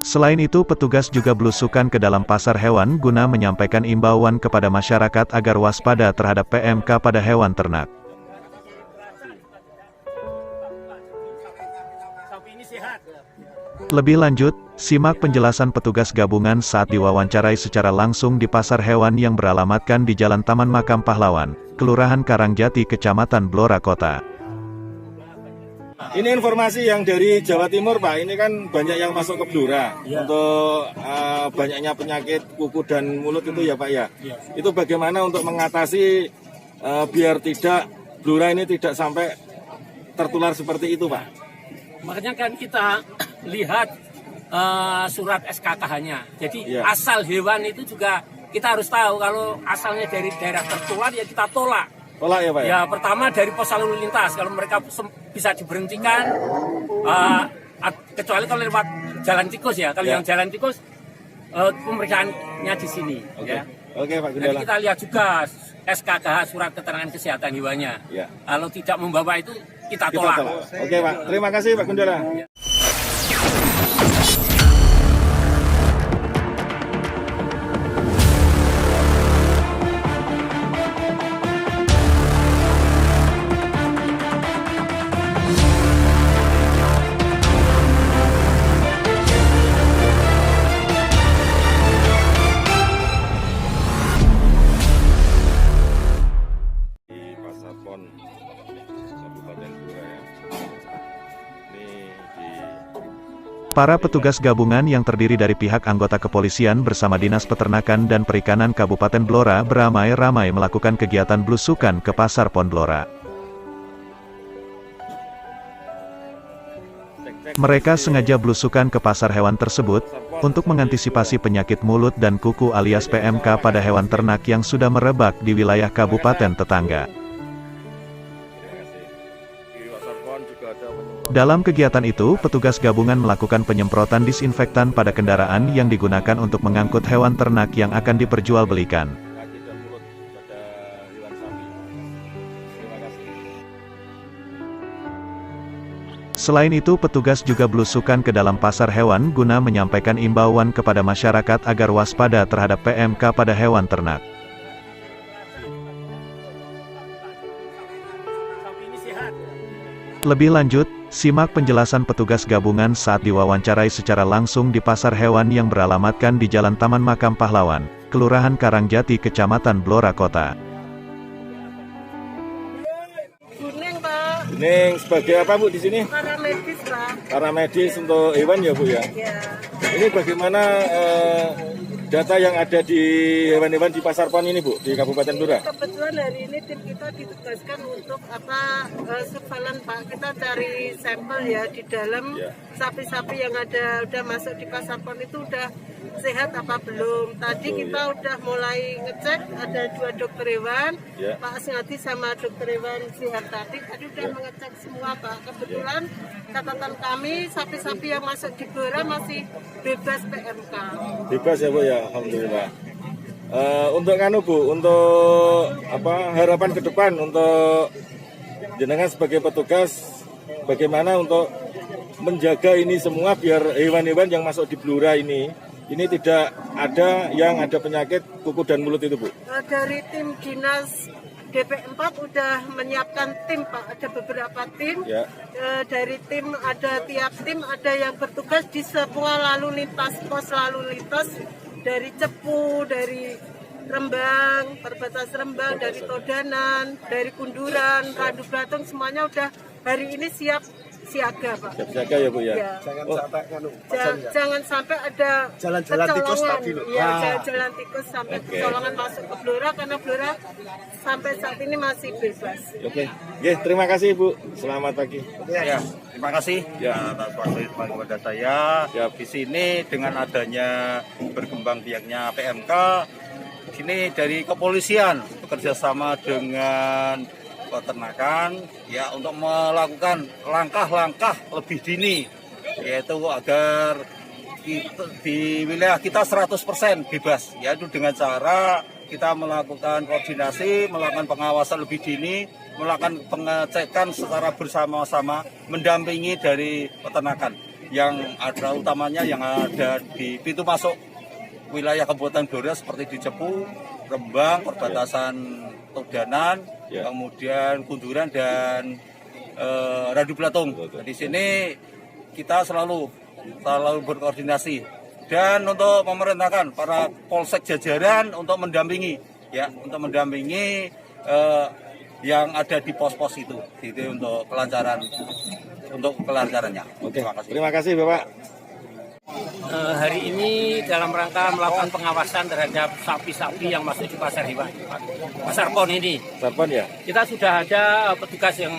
Selain itu petugas juga belusukan ke dalam pasar hewan guna menyampaikan imbauan kepada masyarakat agar waspada terhadap PMK pada hewan ternak. Lebih lanjut, simak penjelasan petugas gabungan saat diwawancarai secara langsung di pasar hewan yang beralamatkan di Jalan Taman Makam Pahlawan, Kelurahan Karangjati, Kecamatan Blora Kota. Ini informasi yang dari Jawa Timur, Pak. Ini kan banyak yang masuk ke Blora untuk banyaknya penyakit kuku dan mulut itu ya, Pak ya. Itu bagaimana untuk mengatasi biar tidak Blora ini tidak sampai tertular seperti itu, Pak? Makanya kan kita lihat surat SKKH-nya. Jadi asal hewan itu juga kita harus tahu. Kalau asalnya dari daerah tertular ya kita tolak. Tolak ya, Pak? Ya pertama dari pos lalu lintas, kalau mereka bisa diberhentikan, kecuali kalau lewat jalan tikus ya. Kalau yang jalan tikus pemeriksaannya di sini. Ya. Oke, Pak Jadi kita lihat juga SKKH, surat keterangan kesehatan hewannya. Kalau tidak membawa itu kita tolak. Oke, Pak. Terima kasih, Pak Gundala. Para petugas gabungan yang terdiri dari pihak anggota kepolisian bersama Dinas Peternakan dan Perikanan Kabupaten Blora beramai-ramai melakukan kegiatan belusukan ke Pasar Pon Blora. Mereka sengaja belusukan ke pasar hewan tersebut untuk mengantisipasi penyakit mulut dan kuku alias PMK pada hewan ternak yang sudah merebak di wilayah kabupaten tetangga. Dalam kegiatan itu, petugas gabungan melakukan penyemprotan disinfektan pada kendaraan yang digunakan untuk mengangkut hewan ternak yang akan diperjualbelikan. Selain itu, petugas juga belusukan ke dalam pasar hewan guna menyampaikan imbauan kepada masyarakat agar waspada terhadap PMK pada hewan ternak. Lebih lanjut, simak penjelasan petugas gabungan saat diwawancarai secara langsung di pasar hewan yang beralamatkan di Jalan Taman Makam Pahlawan, Kelurahan Karangjati, Kecamatan Blora Kota. Kuning, Pak. Kuning sebagai apa, Bu, di sini? Paramedis, Pak. Paramedis untuk hewan ya, Bu ya? Ya. Ini bagaimana data yang ada di hewan-hewan di Pasar Pon ini, Bu, di Kabupaten Blora? Kebetulan hari ini tim kita ditugaskan untuk surveillance, Pak. Kita cari sampel ya di dalam sapi-sapi yang udah masuk di Pasar Pon itu udah sehat apa belum. Tadi kita udah mulai ngecek, ada 2 dokter hewan, Pak Asngadi sama dokter hewan Sihat tadi udah mengecek semua, Pak. Kebetulan catatan kami sapi-sapi yang masuk di Blora masih bebas PMK. Bebas ya, Bu ya, alhamdulillah. Untuk Bu, untuk harapan ke depan untuk jenengan sebagai petugas, bagaimana untuk menjaga ini semua biar hewan-hewan yang masuk di Blora ini tidak ada yang ada penyakit kuku dan mulut itu, Bu? Dari tim dinas DP4 udah menyiapkan tim, Pak. Ada beberapa tim. Dari tim ada tiap tim ada yang bertugas di semua lalu lintas, pos lalu lintas, dari Cepu, dari Rembang, perbatasan Rembang, dari Todanan, dari Kunduran, Randu Blatung, semuanya udah hari ini siap siaga, Pak. Siap siaga ya, Bu ya. Jangan sampai ada jalan-jalan tikus tadi loh. Jalan tikus sampai kecolongan masuk ke Blora, karena Blora sampai saat ini masih bebas. Oke. Terima kasih, Bu. Selamat pagi. Ya, terima kasih atas waktu kepada saya. Ya, di sini dengan adanya berkembang biaknya PMK, sini dari kepolisian bekerja sama dengan peternakan ya untuk melakukan langkah-langkah lebih dini, yaitu agar di wilayah kita 100% bebas, yaitu dengan cara kita melakukan koordinasi, melakukan pengawasan lebih dini, melakukan pengecekan secara bersama-sama, mendampingi dari peternakan. yang ada utamanya yang ada di pintu masuk wilayah Kabupaten Blora seperti di Cepu, Rembang, perbatasan Todanan, kemudian Kunduran dan Radu Blatung. Di sini kita selalu berkoordinasi dan untuk memerintahkan para polsek jajaran untuk mendampingi yang ada di pos-pos itu untuk kelancarannya. Oke, terima kasih Bapak. Hari ini dalam rangka melakukan pengawasan terhadap sapi-sapi yang masuk di pasar hewan, pasar pon ini. Sarpon ya? Kita sudah ada petugas yang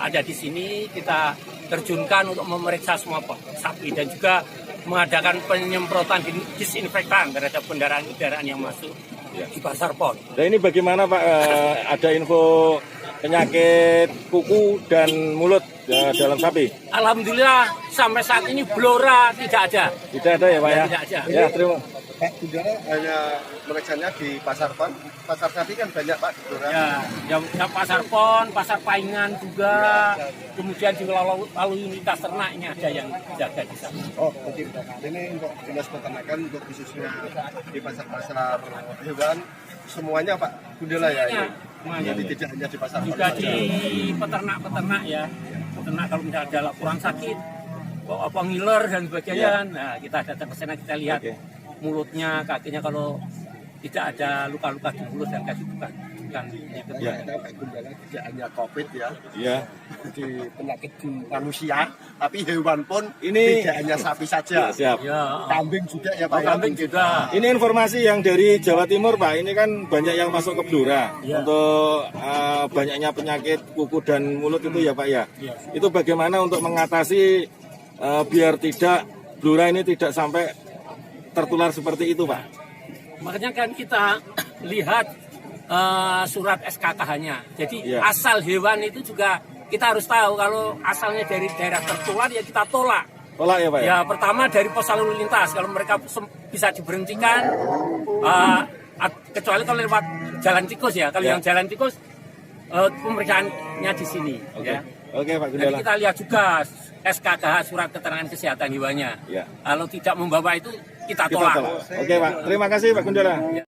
ada di sini, kita terjunkan untuk memeriksa semua sapi dan juga mengadakan penyemprotan disinfektan terhadap kendaraan-kendaraan yang masuk di pasar pon. Dan ini bagaimana Pak? Ada info penyakit kuku dan mulut dalam sapi? Alhamdulillah sampai saat ini Blora tidak ada. Tidak ada ya Pak ya? Tidak ada. Ya, terima. Pak Gundala hanya mereksanya di pasar pon, pasar sapi kan banyak Pak di Blora. Ya pasar pon, pasar Paingan juga, kemudian di lalu unitas ternak ini ada yang jaga di sana. Oh, jadi ini untuk dinas peternakan untuk khususnya di pasar-pasar hewan semuanya Pak Gundala ya ini. Semuanya. Jadi tidak hanya di pasar pon Juga saja. di peternak ya, peternak kalau misalnya ada laporan sakit, apa ngiler dan sebagainya, nah kita datang ke sana kita lihat. Mulutnya, kakinya kalau tidak ada luka-luka di mulut dan kaki bukan penyakit. Ya, Pak Gundala tidak hanya COVID ya, Iya. di penyakit di manusia, tapi hewan pun Ini- tidak hanya sapi saja. Siap. Ya, Kambing juga ya Pak. ya? kambing juga. Ini informasi yang dari Jawa Timur Pak. Ini kan banyak yang masuk ke Blora untuk banyaknya penyakit kuku dan mulut itu ya Pak ya. Itu bagaimana untuk mengatasi biar tidak Blora ini tidak sampai tertular seperti itu Pak? Makanya kan kita lihat surat SKKH-nya. Jadi asal hewan itu juga kita harus tahu kalau asalnya dari daerah tertular ya kita tolak. Tolak ya Pak ya? Ya pertama dari pos lalu lintas kalau mereka bisa diberhentikan kecuali kalau lewat jalan tikus ya. Kalau yang jalan tikus pemeriksaannya di sini. Ya. Oke Pak Jadi Gundala. kita lihat juga SKKH surat keterangan kesehatan hewannya. Ya. Kalau tidak membawa itu kita Kita tolak. tolak. Oke Pak, terima kasih Pak Gundala.